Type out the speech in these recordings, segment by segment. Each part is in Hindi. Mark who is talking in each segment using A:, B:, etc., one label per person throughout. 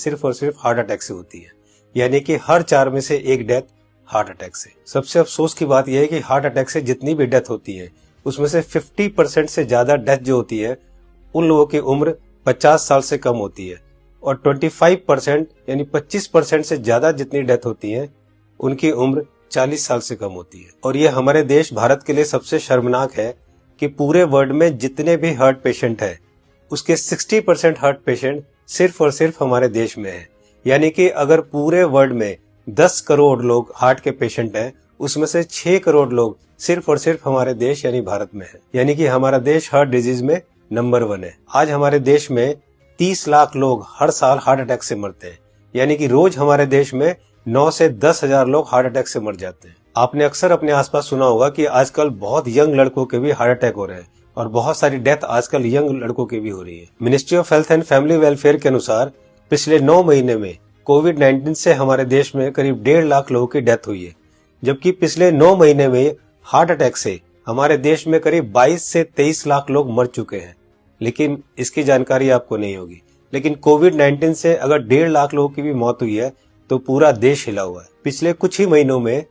A: सिर्फ और सिर्फ हार्ट अटैक से होती है, यानी कि हर 4 में से 1 डेथ हार्ट अटैक से। सबसे अफसोस की बात यह है कि हार्ट अटैक से जितनी भी डेथ होती है उसमें से 50% से ज्यादा डेथ जो होती है उन लोगों की उम्र 50 साल से कम होती है, और 25% यानी 25% से ज्यादा जितनी डेथ होती है उनकी उम्र 40 साल से कम होती है। और ये हमारे देश भारत के लिए सबसे शर्मनाक है कि पूरे वर्ल्ड में जितने भी हार्ट पेशेंट है उसके 60% हार्ट पेशेंट सिर्फ और सिर्फ हमारे देश में है। यानी कि अगर पूरे वर्ल्ड में 10 करोड़ लोग हार्ट के पेशेंट हैं उसमें से 6 करोड़ लोग सिर्फ और सिर्फ हमारे देश यानी भारत में है। यानी कि हमारा देश हार्ट डिजीज में नंबर 1 है। आज हमारे देश में 30 लाख लोग हर साल हार्ट अटैक से मरते हैं, यानी कि रोज हमारे देश में 9 से 10 हजार लोग हार्ट अटैक से मर जाते हैं। आपने अक्सर अपने आसपास सुना होगा कि आजकल बहुत यंग लड़कों के भी हार्ट अटैक हो रहे हैं और बहुत सारी डेथ आजकल यंग लड़कों की भी हो रही है। Ministry of health and family welfare के अनुसार पिछले 9 महीने में कोविड-19 से हमारे देश में करीब 1.5 लाख लोगों की डेथ हुई है, जबकि पिछले 9 महीने में हार्ट अटैक से हमारे देश में करीब 22 से 23 लाख लोग मर चुके हैं। लेकिन इसकी जानकारी आपको नहीं होगी, लेकिन कोविड-19 से अगर 1.5 लाख लोगों की भी मौत हुई है तो पूरा देश हिला हुआ है। पिछले कुछ ही महीनों में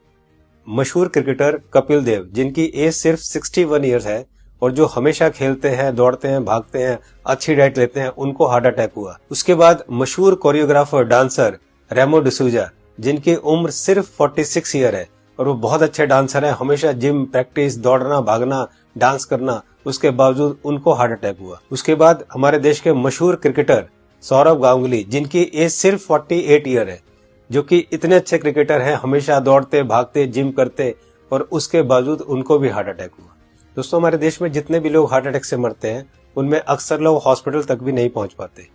A: मशहूर क्रिकेटर कपिल देव, जिनकी एज सिर्फ 61 ईयर्स है और जो हमेशा खेलते हैं, दौड़ते हैं, भागते हैं, अच्छी डाइट लेते हैं, उनको हार्ट अटैक हुआ। उसके बाद मशहूर कोरियोग्राफर डांसर रेमो डिसूजा, जिनकी उम्र सिर्फ 46 ईयर है और वो बहुत अच्छे डांसर हैं, हमेशा जिम, प्रैक्टिस, दौड़ना, भागना, डांस करना, उसके बावजूद उनको हार्ट अटैक हुआ। उसके बाद हमारे देश के मशहूर क्रिकेटर सौरव गांगुली, जिनकी एज सिर्फ 48 ईयर है, जो कि इतने अच्छे क्रिकेटर हैं, हमेशा दौड़ते, भागते, जिम करते, और उसके बावजूद उनको भी हार्ट अटैक हुआ। दोस्तों, हमारे देश में जितने भी लोग हार्ट अटैक से मरते हैं उनमें अक्सर लोग हॉस्पिटल तक भी नहीं पहुंच पाते।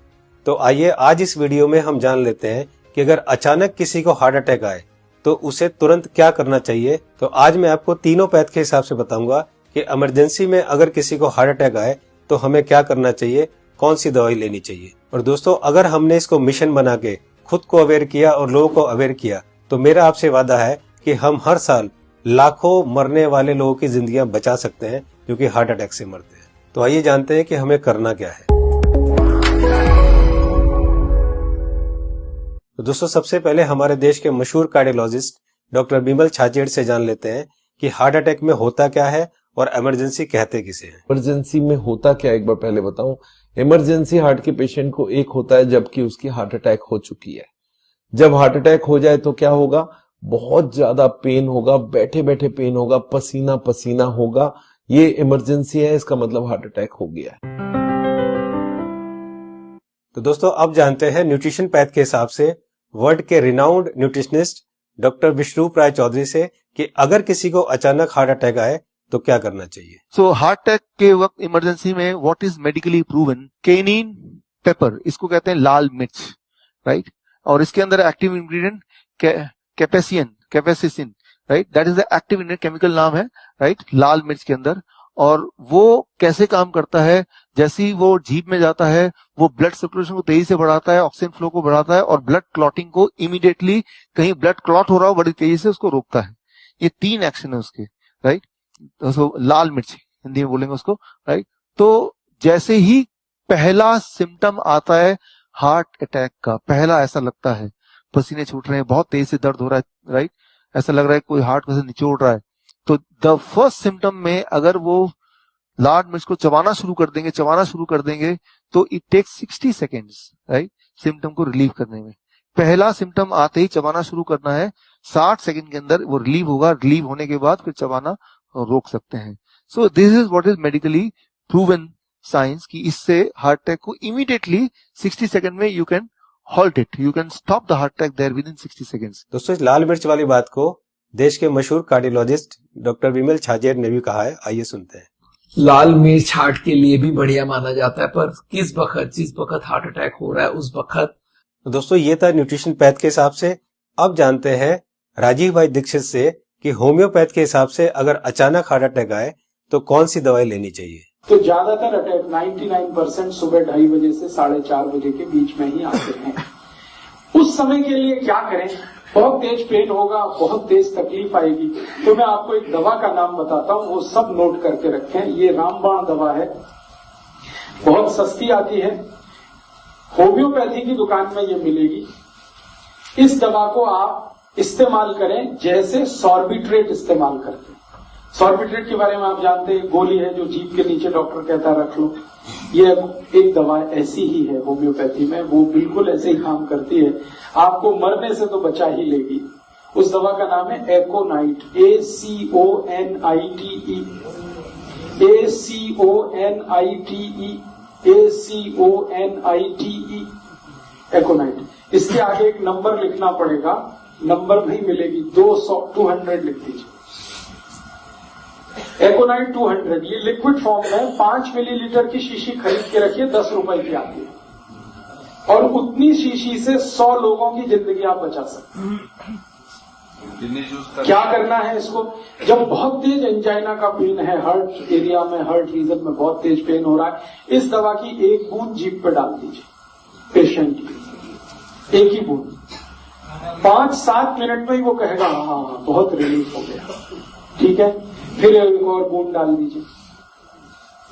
A: तो आइए आज इस वीडियो में हम जान लेते हैं कि अगर अचानक किसी को हार्ट अटैक आए तो उसे तुरंत क्या करना चाहिए। तो आज मैं आपको तीनों पैथ के हिसाब से बताऊंगा कि इमरजेंसी में अगर किसी को हार्ट अटैक आए तो हमें क्या करना चाहिए, कौन सी दवाई लेनी चाहिए। और दोस्तों, अगर हमने इसको मिशन बना के खुद को अवेयर किया और लोगों को अवेयर किया तो मेरा आपसे वादा है कि हम हर साल लाखों मरने वाले लोगों की जिंदगियां बचा सकते हैं जो कि हार्ट अटैक से मरते हैं। तो आइए जानते हैं कि हमें करना क्या है। तो दोस्तों, सबसे पहले हमारे देश के मशहूर कार्डियोलॉजिस्ट डॉक्टर बिमल छाजेड़ से जान लेते हैं कि हार्ट अटैक में होता क्या है और इमरजेंसी कहते किसे हैं।
B: इमरजेंसी में होता क्या, एक बार पहले बताऊं। इमरजेंसी हार्ट के पेशेंट को एक होता है जबकि उसकी हार्ट अटैक हो चुकी है। जब हार्ट अटैक हो जाए तो क्या होगा, बहुत ज्यादा पेन होगा, बैठे बैठे पेन होगा, पसीना पसीना होगा, ये इमरजेंसी है, इसका मतलब हार्ट अटैक हो गया है।
A: तो दोस्तों, अब जानते हैं न्यूट्रिशन पैथ के हिसाब से वर्ल्ड के रिनाउंड न्यूट्रिशनिस्ट डॉक्टर विश्वरूप राय चौधरी से कि अगर किसी को अचानक हार्ट अटैक आए तो क्या करना चाहिए।
C: सो हार्ट अटैक के वक्त इमरजेंसी में what is medically proven, cayenne pepper, इसको कहते हैं लाल मिर्च, राइट, और इसके अंदर active ingredient capsaicin, right, that is the active ingredient, chemical नाम है, राइट, लाल मिर्च के अंदर। और वो कैसे काम करता है, जैसे ही वो जीभ में जाता है वो ब्लड सर्कुलेशन को तेजी से बढ़ाता है, ऑक्सीजन फ्लो को बढ़ाता है और ब्लड क्लॉटिंग को इमीडिएटली, कहीं ब्लड क्लॉट हो रहा हो बड़ी तेजी से उसको रोकता है। ये 3 एक्शन है उसके, राइट। तो लाल मिर्च हिंदी में बोलेंगे उसको, राइट। तो जैसे ही पहला सिम्टम आता है हार्ट अटैक का, पहला ऐसा लगता है पसीने छूट रहे हैं, बहुत तेज से दर्द हो रहा है, राइट, ऐसा लग रहा है कोई हार्ट में से निचोड़ रहा है, तो द फर्स्ट सिम्टम में अगर वो लाल मिर्च को चबाना शुरू कर देंगे तो it takes 60 seconds, right, symptom को रिलीव करने में। पहला सिम्टम आते ही चबाना शुरू करना है, 60 सेकेंड के अंदर वो रिलीव होगा, रिलीव होने के बाद फिर चबाना रोक सकते हैं। So this is what is medically proven science कि इससे हार्ट अटैक को इमीडिएटली 60 सेकेंड में you can halt it, you can stop the heart attack there within 60 seconds.
A: दोस्तों, इस लाल मिर्च वाली बात को देश के मशहूर कार्डियोलॉजिस्ट डॉक्टर बिमल छाजेड़ ने भी कहा है, आइए सुनते हैं।
D: लाल मिर्च हार्ट के लिए भी बढ़िया माना जाता है, पर जिस वक्त हार्ट अटैक हो रहा है उस वक्त।
A: दोस्तों, ये था न्यूट्रिशन पैथ के हिसाब से। अब जानते हैं राजीव भाई दीक्षित से कि होम्योपैथ के हिसाब से अगर अचानक हार्ट अटैक आए तो कौन सी दवाई लेनी चाहिए।
E: तो ज्यादातर अटैक 99% सुबह 2:30 बजे से 4:30 बजे के बीच में ही आते हैं। उस समय के लिए क्या करें, बहुत तेज पेन होगा, बहुत तेज तकलीफ आएगी, तो मैं आपको एक दवा का नाम बताता हूं, वो सब नोट करके रखें। ये रामबाण दवा है, बहुत सस्ती आती है होम्योपैथी की दुकान में ये मिलेगी। इस दवा को आप इस्तेमाल करें जैसे सॉर्बिट्रेट इस्तेमाल करते हैं। सॉर्बिट्रेट के बारे में आप जानते हैं, गोली है जो जीभ के नीचे डॉक्टर कहता है रख लो। ये एक दवा ऐसी ही है होम्योपैथी में, वो बिल्कुल ऐसे ही काम करती है, आपको मरने से तो बचा ही लेगी। उस दवा का नाम है एकोनाइट, ACONITE, ACONITE, एकोनाइट। इसके आगे एक नंबर लिखना पड़ेगा, नंबर भी मिलेगी 200 लिख दीजिए। एकोनाइट 200 ये लिक्विड फॉर्म में 5 मिलीलीटर की शीशी खरीद के रखिए, 10 रुपए की आती है, और उतनी शीशी से 100 लोगों की जिंदगी आप बचा सकते हैं। क्या करना है इसको? जब बहुत तेज एंजाइना का पेन है, हार्ट एरिया में, हार्ट रीजन में बहुत तेज पेन हो रहा है, इस दवा की एक बूंद जीभ पे डाल दीजिए पेशेंट की, एक ही बूंद। 5-7 मिनट में ही वो कहेगा हाँ बहुत रिलीफ हो गया, ठीक है। फिर एक और बूंद डाल दीजिए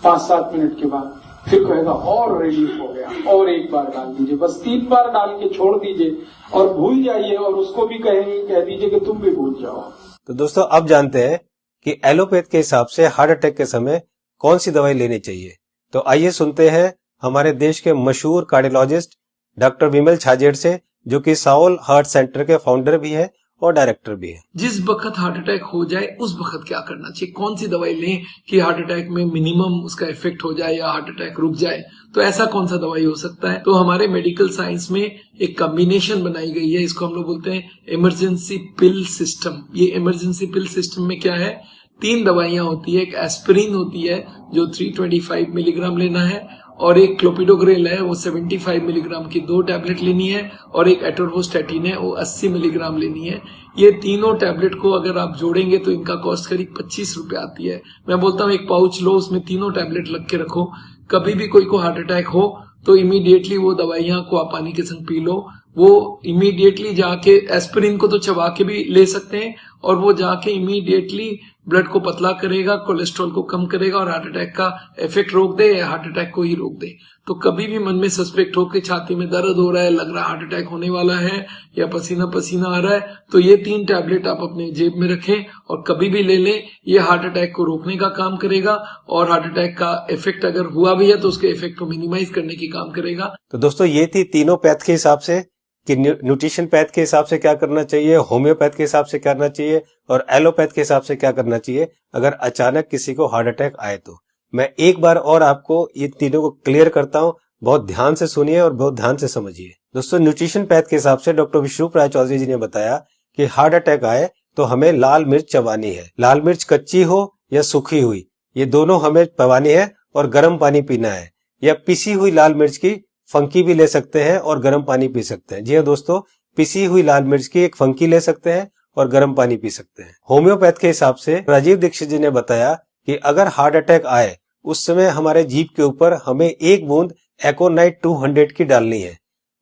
E: 5-7 मिनट के बाद, फिर कहेगा और रिलीफ हो गया, और एक बार डाल दीजिए। बस 3 बार डाल के छोड़ दीजिए और भूल जाइए, और उसको भी कह दीजिए कि तुम भी भूल जाओ।
A: तो दोस्तों अब जानते हैं कि एलोपैथ के हिसाब से हार्ट अटैक के समय कौन सी दवाई लेनी चाहिए। तो आइए सुनते हैं हमारे देश के मशहूर कार्डियोलॉजिस्ट डॉक्टर विमल छाजेड़ से, जो कि साउल हार्ट सेंटर के फाउंडर भी है और डायरेक्टर भी है।
D: जिस वक्त हार्ट अटैक हो जाए उस वक्त क्या करना चाहिए, कौन सी दवाई लें कि हार्ट अटैक में मिनिमम उसका इफेक्ट हो जाए या हार्ट अटैक रुक जाए, तो ऐसा कौन सा दवाई हो सकता है। तो हमारे मेडिकल साइंस में एक कॉम्बिनेशन बनाई गई है, इसको हम लोग बोलते हैं इमरजेंसी पिल सिस्टम। ये इमरजेंसी पिल सिस्टम में क्या है, 3 दवाइयां होती है। एक एस्पिरिन होती है जो 325 मिलीग्राम लेना है, और एक क्लोपिडोग्रेल है वो 75 मिलीग्राम की 2 टैबलेट लेनी है, और एक एटोरवोस्टैटिन है वो 80 मिलीग्राम लेनी है। ये तीनों टैबलेट को अगर आप जोड़ेंगे तो इनका कॉस्ट करीब 25 रुपए आती है। मैं बोलता हूँ एक पाउच लो, उसमें तीनों टैबलेट लग के रखो, कभी भी कोई को हार्ट अटैक हो तो इमीडिएटली वो दवाइयां को आप पानी के संग पी लो। वो इमीडिएटली जाके एस्पिरिन को तो चबा के भी ले सकते हैं, और वो जाके इमीडिएटली ब्लड को पतला करेगा, कोलेस्ट्रॉल को कम करेगा, और हार्ट अटैक का इफेक्ट रोक दे या हार्ट अटैक को ही रोक दे। तो कभी भी मन में सस्पेक्ट हो कि छाती में दर्द हो रहा है, लग रहा है हार्ट अटैक होने वाला है, या पसीना पसीना आ रहा है, तो ये 3 टैबलेट आप अपने जेब में रखें और कभी भी ले लें। ये हार्ट अटैक को रोकने का काम करेगा, और हार्ट अटैक का इफेक्ट अगर हुआ भी है तो उसके इफेक्ट को मिनिमाइज करने की काम करेगा।
A: तो दोस्तों ये थी तीनों पैथ के हिसाब से कि न्यूट्रिशन पैथ के हिसाब से क्या करना चाहिए, होम्योपैथ के हिसाब से क्या करना चाहिए, और एलोपैथ के हिसाब से क्या करना चाहिए अगर अचानक किसी को हार्ट अटैक आए। तो मैं एक बार और आपको ये तीनों को क्लियर करता हूं, बहुत ध्यान से सुनिए और बहुत ध्यान से समझिए। दोस्तों न्यूट्रिशन पैथ के हिसाब से डॉक्टर विश्वरूप राय चौधरी जी ने बताया कि हार्ट अटैक आए तो हमें लाल मिर्च चबानी है। लाल मिर्च कच्ची हो या सूखी हुई, ये दोनों हमें चबानी है, और गर्म पानी पीना है। या पिसी हुई लाल मिर्च की फंकी भी ले सकते हैं और गर्म पानी पी सकते हैं। जी हाँ दोस्तों, पिसी हुई लाल मिर्च की एक फंकी ले सकते हैं और गर्म पानी पी सकते हैं। होम्योपैथ के हिसाब से राजीव दीक्षित जी ने बताया कि अगर हार्ट अटैक आए उस समय हमारे जीभ के ऊपर हमें 1 बूंद एकोनाइट 200 की डालनी है,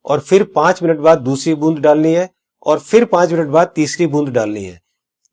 A: और फिर 5 मिनट बाद दूसरी बूंद डालनी है, और फिर 5 मिनट बाद तीसरी बूंद डालनी है।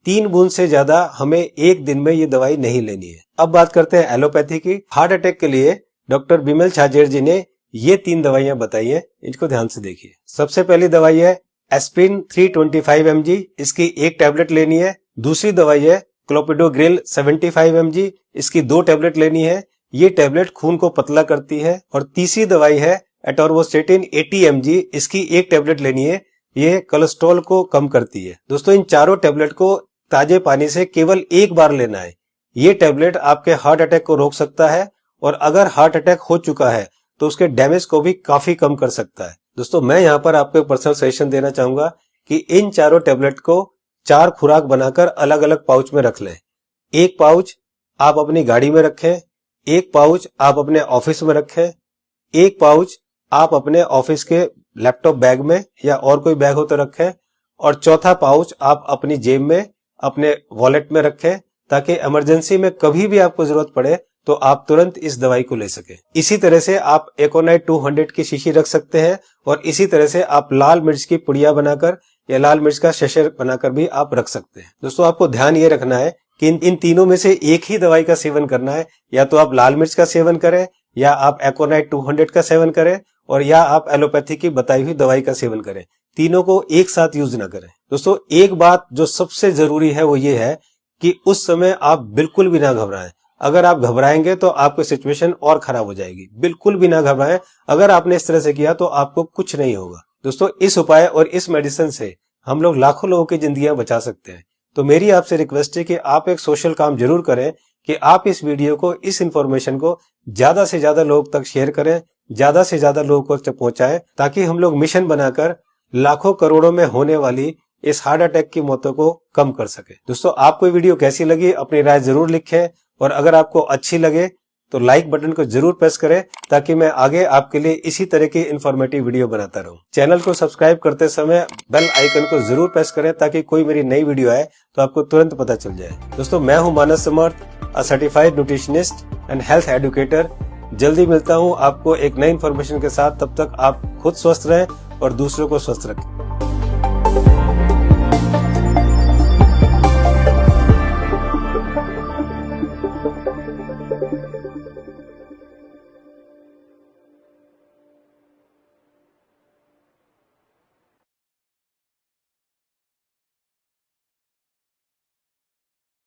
A: 3 बूंद से ज्यादा हमें एक दिन में ये दवाई नहीं लेनी है। अब बात करते हैं एलोपैथी की। हार्ट अटैक के लिए डॉक्टर विमल छाजेड़ जी ने ये 3 दवाइयां बताई है, इनको ध्यान से देखिए। सबसे पहली दवाई है एस्पिरिन 325 mg, इसकी 1 टैबलेट लेनी है। दूसरी दवाई है क्लोपिडोग्रेल 75 mg, इसकी 2 टैबलेट लेनी है। ये टैबलेट खून को पतला करती है। और तीसरी दवाई है एटोरवोस्टैटिन 80 mg, इसकी 1 टैबलेट लेनी है। ये कोलेस्ट्रॉल को कम करती है। दोस्तों इन चारों टैबलेट को ताजे पानी से केवल 1 बार लेना है। ये टैबलेट आपके हार्ट अटैक को रोक सकता है, और अगर हार्ट अटैक हो चुका है तो उसके डैमेज को भी काफी कम कर सकता है। दोस्तों मैं यहाँ पर आपको एक पर्सनल सजेशन देना चाहूंगा कि इन चारों टैबलेट को 4 खुराक बनाकर अलग अलग पाउच में रख लें। 1 पाउच आप अपनी गाड़ी में रखें, 1 पाउच आप अपने ऑफिस में रखें, 1 पाउच आप अपने ऑफिस के लैपटॉप बैग में या और कोई बैग हो तो रखें, और चौथा पाउच आप अपनी जेब में अपने वॉलेट में रखें, ताकि इमरजेंसी में कभी भी आपको जरूरत पड़े तो आप तुरंत इस दवाई को ले सके। इसी तरह से आप एकोनाइट 200 की शीशी रख सकते हैं, और इसी तरह से आप लाल मिर्च की पुड़िया बनाकर या लाल मिर्च का शशर बनाकर भी आप रख सकते हैं। दोस्तों आपको ध्यान ये रखना है कि इन तीनों में से एक ही दवाई का सेवन करना है। या तो आप लाल मिर्च का सेवन करें, या आप एकोनाइट 200 का सेवन करें, और या आप एलोपैथी की बताई हुई दवाई का सेवन करें। तीनों को एक साथ यूज ना करें। दोस्तों, एक बात जो सबसे जरूरी है वो ये है कि उस समय आप बिल्कुल भी ना घबराएं। अगर आप घबराएंगे तो आपकी सिचुएशन और खराब हो जाएगी। बिल्कुल भी ना घबराएं। अगर आपने इस तरह से किया तो आपको कुछ नहीं होगा। दोस्तों, इस उपाय और इस मेडिसिन से हम लोग लाखों लोगों की जिंदगियां बचा सकते हैं। तो मेरी आपसे रिक्वेस्ट है कि आप एक सोशल काम जरूर करें कि आप इस वीडियो को, इस इंफॉर्मेशन को ज्यादा से ज्यादा लोग तक शेयर करें, ज्यादा से ज्यादा लोगों तक पहुंचाएं, ताकि हम लोग मिशन बनाकर लाखों करोड़ों में होने वाली इस हार्ट अटैक की मौतों को कम कर सके। दोस्तों, आपको ये वीडियो कैसी लगी अपनी राय जरूर लिखें, और अगर आपको अच्छी लगे तो लाइक बटन को जरूर प्रेस करें, ताकि मैं आगे आपके लिए इसी तरह की इंफॉर्मेटिव वीडियो बनाता रहूं। चैनल को सब्सक्राइब करते समय बेल आइकन को जरूर प्रेस करें, ताकि कोई मेरी नई वीडियो आए तो आपको तुरंत पता चल जाए। दोस्तों, मैं हूं Manas Samarth, a certified nutritionist and health educator. जल्दी मिलता हूं आपको एक नई इंफॉर्मेशन के साथ। तब तक आप खुद स्वस्थ रहें और दूसरों को स्वस्थ रखें।